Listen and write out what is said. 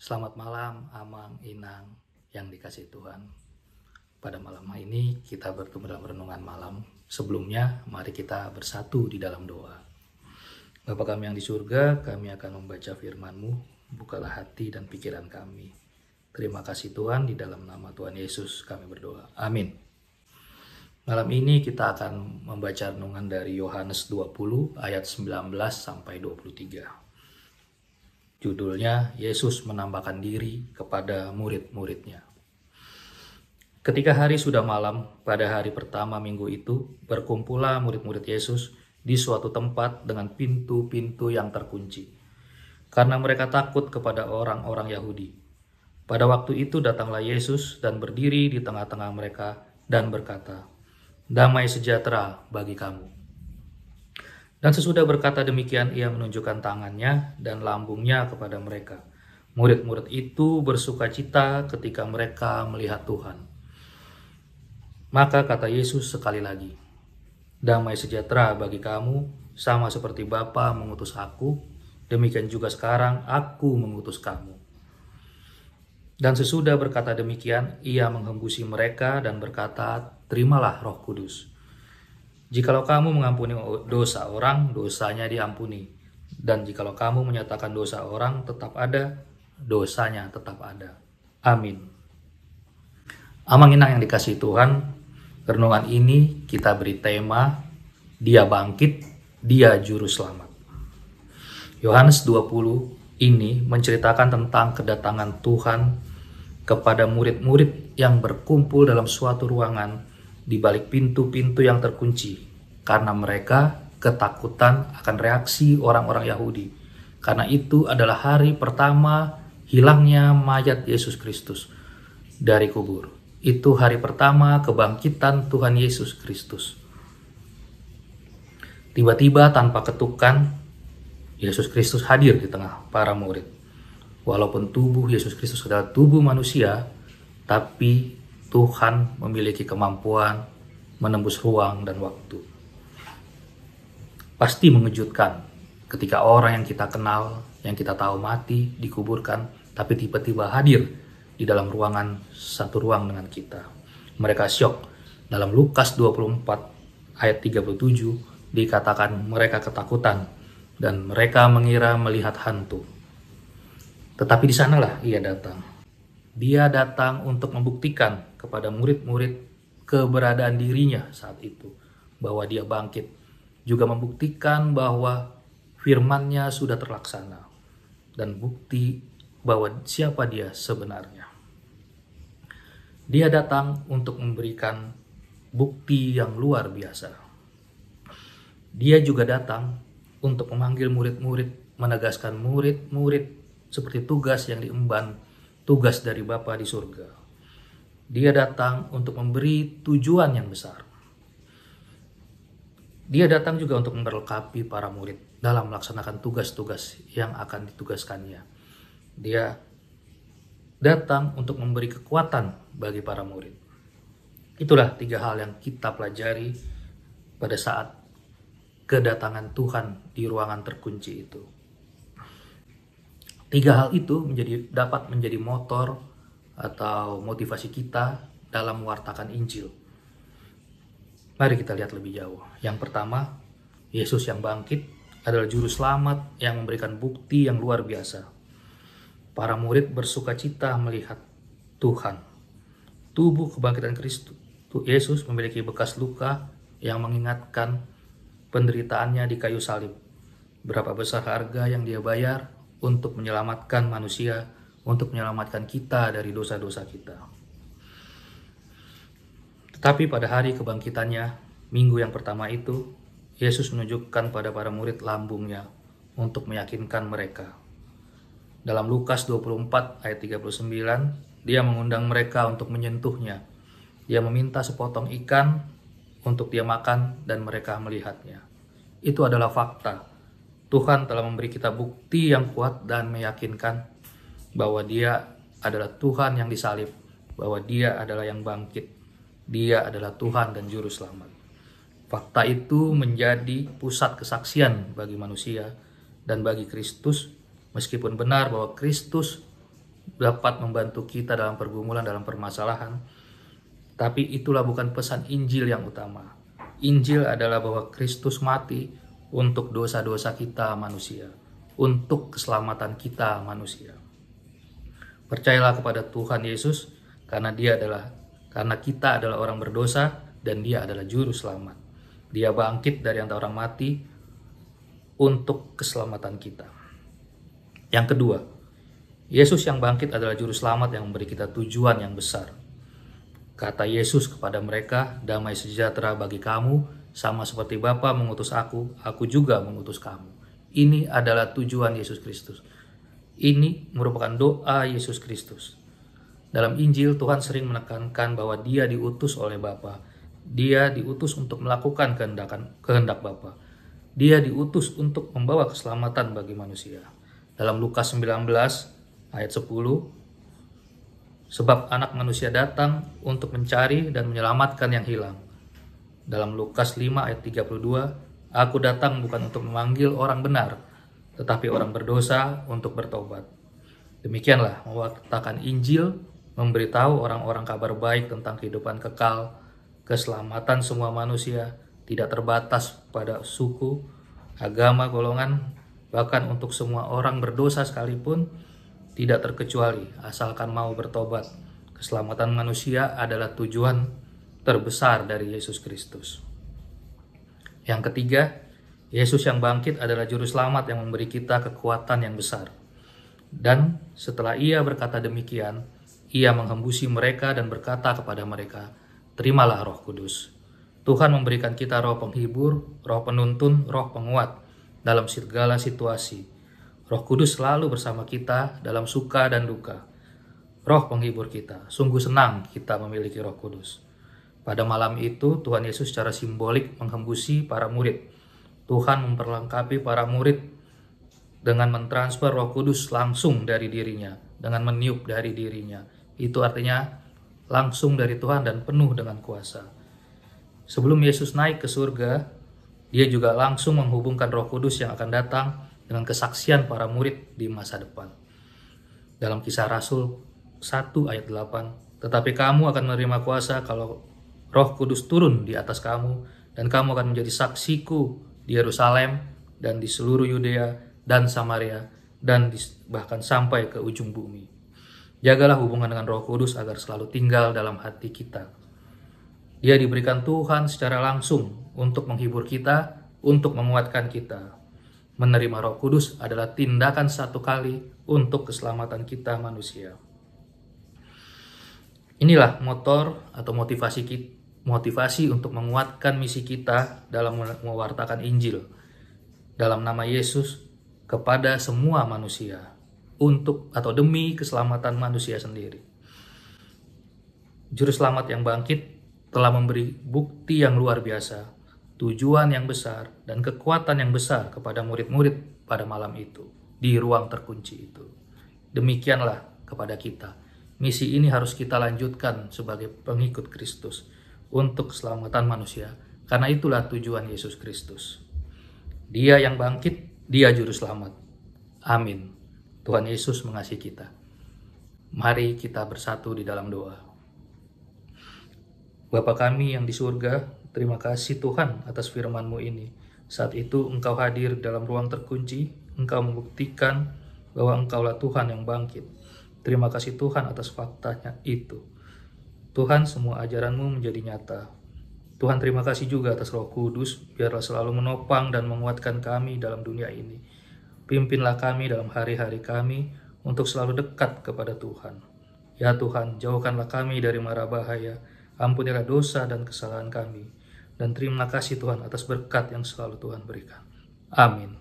Selamat malam, Amang, Inang, yang dikasih Tuhan. Pada malam ini kita bertemu dalam renungan malam. Sebelumnya, mari kita bersatu di dalam doa. Bapa kami yang di surga, kami akan membaca firman-Mu. Bukalah hati dan pikiran kami. Terima kasih Tuhan, di dalam nama Tuhan Yesus kami berdoa. Amin. Malam ini kita akan membaca renungan dari Yohanes 20 ayat 19 sampai 23. Judulnya, Yesus menambahkan diri kepada murid-muridnya. Ketika hari sudah malam, pada hari pertama minggu itu, berkumpullah murid-murid Yesus di suatu tempat dengan pintu-pintu yang terkunci, karena mereka takut kepada orang-orang Yahudi. Pada waktu itu datanglah Yesus dan berdiri di tengah-tengah mereka dan berkata, "Damai sejahtera bagi kamu." Dan sesudah berkata demikian, ia menunjukkan tangannya dan lambungnya kepada mereka. Murid-murid itu bersukacita ketika mereka melihat Tuhan. Maka kata Yesus sekali lagi, "Damai sejahtera bagi kamu, sama seperti Bapa mengutus aku, demikian juga sekarang aku mengutus kamu." Dan sesudah berkata demikian, ia menghembusi mereka dan berkata, "Terimalah Roh Kudus. Jikalau kamu mengampuni dosa orang, dosanya diampuni. Dan jikalau kamu menyatakan dosa orang tetap ada, dosanya tetap ada." Amin. Amang Inang yang dikasihi Tuhan, renungan ini kita beri tema, Dia bangkit, Dia juru selamat. Yohanes 20 ini menceritakan tentang kedatangan Tuhan kepada murid-murid yang berkumpul dalam suatu ruangan di balik pintu-pintu yang terkunci, karena mereka ketakutan akan reaksi orang-orang Yahudi. Karena itu adalah hari pertama hilangnya mayat Yesus Kristus dari kubur. Itu hari pertama kebangkitan Tuhan Yesus Kristus. Tiba-tiba tanpa ketukan, Yesus Kristus hadir di tengah para murid. Walaupun tubuh Yesus Kristus adalah tubuh manusia, tapi Tuhan memiliki kemampuan menembus ruang dan waktu. Pasti mengejutkan ketika orang yang kita kenal, yang kita tahu mati, dikuburkan, tapi tiba-tiba hadir di dalam ruangan, satu ruang dengan kita. Mereka syok. Dalam Lukas 24 ayat 37 dikatakan mereka ketakutan dan mereka mengira melihat hantu. Tetapi di sanalah ia datang. Dia datang untuk membuktikan kepada murid-murid keberadaan dirinya saat itu, bahwa dia bangkit. Juga membuktikan bahwa firman-Nya sudah terlaksana dan bukti bahwa siapa dia sebenarnya. Dia datang untuk memberikan bukti yang luar biasa. Dia juga datang untuk memanggil murid-murid, menegaskan murid-murid seperti tugas yang diemban, tugas dari Bapa di surga. Dia datang untuk memberi tujuan yang besar. Dia datang juga untuk memperlengkapi para murid dalam melaksanakan tugas-tugas yang akan ditugaskannya. Dia datang untuk memberi kekuatan bagi para murid. Itulah 3 hal yang kita pelajari pada saat kedatangan Tuhan di ruangan terkunci itu. 3 hal itu dapat menjadi motor atau motivasi kita dalam mewartakan Injil. Mari kita lihat lebih jauh. Yang pertama, Yesus yang bangkit adalah juru selamat yang memberikan bukti yang luar biasa. Para murid bersukacita melihat Tuhan. Tubuh kebangkitan Kristus Yesus memiliki bekas luka yang mengingatkan penderitaannya di kayu salib. Berapa besar harga yang dia bayar untuk menyelamatkan manusia, untuk menyelamatkan kita dari dosa-dosa kita. Tetapi pada hari kebangkitannya, minggu yang pertama itu, Yesus menunjukkan pada para murid lambungnya untuk meyakinkan mereka. Dalam Lukas 24 ayat 39, dia mengundang mereka untuk menyentuhnya. Dia meminta sepotong ikan untuk dia makan dan mereka melihatnya. Itu adalah fakta. Tuhan telah memberi kita bukti yang kuat dan meyakinkan bahwa dia adalah Tuhan yang disalib, bahwa dia adalah yang bangkit. Dia adalah Tuhan dan Juru Selamat. Fakta itu menjadi pusat kesaksian bagi manusia dan bagi Kristus, meskipun benar bahwa Kristus dapat membantu kita dalam pergumulan, dalam permasalahan. Tapi itulah bukan pesan Injil yang utama. Injil adalah bahwa Kristus mati untuk dosa-dosa kita manusia, untuk keselamatan kita manusia. Percayalah kepada Tuhan Yesus karena kita adalah orang berdosa dan Dia adalah juru selamat. Dia bangkit dari antara orang mati untuk keselamatan kita. Yang kedua, Yesus yang bangkit adalah juru selamat yang memberi kita tujuan yang besar. Kata Yesus kepada mereka, damai sejahtera bagi kamu, sama seperti Bapa mengutus aku juga mengutus kamu. Ini adalah tujuan Yesus Kristus. Ini merupakan doa Yesus Kristus. Dalam Injil, Tuhan sering menekankan bahwa Dia diutus oleh Bapa. Dia diutus untuk melakukan kehendak Bapa. Dia diutus untuk membawa keselamatan bagi manusia. Dalam Lukas 19 ayat 10, sebab anak manusia datang untuk mencari dan menyelamatkan yang hilang. Dalam Lukas 5 ayat 32, aku datang bukan untuk memanggil orang benar, tetapi orang berdosa untuk bertobat. Demikianlah mewartakan Injil, memberitahu orang-orang kabar baik tentang kehidupan kekal, keselamatan semua manusia, tidak terbatas pada suku, agama, golongan, bahkan untuk semua orang berdosa sekalipun, tidak terkecuali asalkan mau bertobat. Keselamatan manusia adalah tujuan terbesar dari Yesus Kristus. Yang ketiga, Yesus yang bangkit adalah juru selamat yang memberi kita kekuatan yang besar. Dan setelah Ia berkata demikian, Ia menghembusi mereka dan berkata kepada mereka, terimalah Roh Kudus. Tuhan memberikan kita roh penghibur, roh penuntun, roh penguat dalam segala situasi. Roh Kudus selalu bersama kita dalam suka dan duka. Roh penghibur kita. Sungguh senang kita memiliki Roh Kudus. Pada malam itu, Tuhan Yesus secara simbolik menghembusi para murid. Tuhan memperlengkapi para murid dengan mentransfer Roh Kudus langsung dari dirinya, dengan meniup dari dirinya. Itu artinya langsung dari Tuhan dan penuh dengan kuasa. Sebelum Yesus naik ke surga, Dia juga langsung menghubungkan Roh Kudus yang akan datang dengan kesaksian para murid di masa depan. Dalam Kisah Rasul 1 ayat 8, tetapi kamu akan menerima kuasa kalau Roh Kudus turun di atas kamu, dan kamu akan menjadi saksiku di Yerusalem dan di seluruh Yudea dan Samaria dan bahkan sampai ke ujung bumi. Jagalah hubungan dengan Roh Kudus agar selalu tinggal dalam hati kita. Dia diberikan Tuhan secara langsung untuk menghibur kita, untuk menguatkan kita. Menerima Roh Kudus adalah tindakan satu kali untuk keselamatan kita manusia. Inilah motor atau motivasi untuk menguatkan misi kita dalam mewartakan Injil dalam nama Yesus kepada semua manusia untuk atau demi keselamatan manusia sendiri. Juru selamat yang bangkit telah memberi bukti yang luar biasa, tujuan yang besar, dan kekuatan yang besar kepada murid-murid pada malam itu, di ruang terkunci itu. Demikianlah kepada kita. Misi ini harus kita lanjutkan sebagai pengikut Kristus untuk keselamatan manusia, karena itulah tujuan Yesus Kristus. Dia yang bangkit, Dia juru selamat. Amin. Tuhan Yesus mengasihi kita. Mari kita bersatu di dalam doa. Bapa kami yang di surga, terima kasih Tuhan atas firman-Mu ini. Saat itu Engkau hadir dalam ruang terkunci, Engkau membuktikan bahwa Engkaulah Tuhan yang bangkit. Terima kasih Tuhan atas faktanya itu. Tuhan, semua ajaran-Mu menjadi nyata. Tuhan, terima kasih juga atas Roh Kudus, biarlah selalu menopang dan menguatkan kami dalam dunia ini. Pimpinlah kami dalam hari-hari kami untuk selalu dekat kepada Tuhan. Ya Tuhan, jauhkanlah kami dari mara bahaya, ampunilah dosa dan kesalahan kami. Dan terima kasih Tuhan atas berkat yang selalu Tuhan berikan. Amin.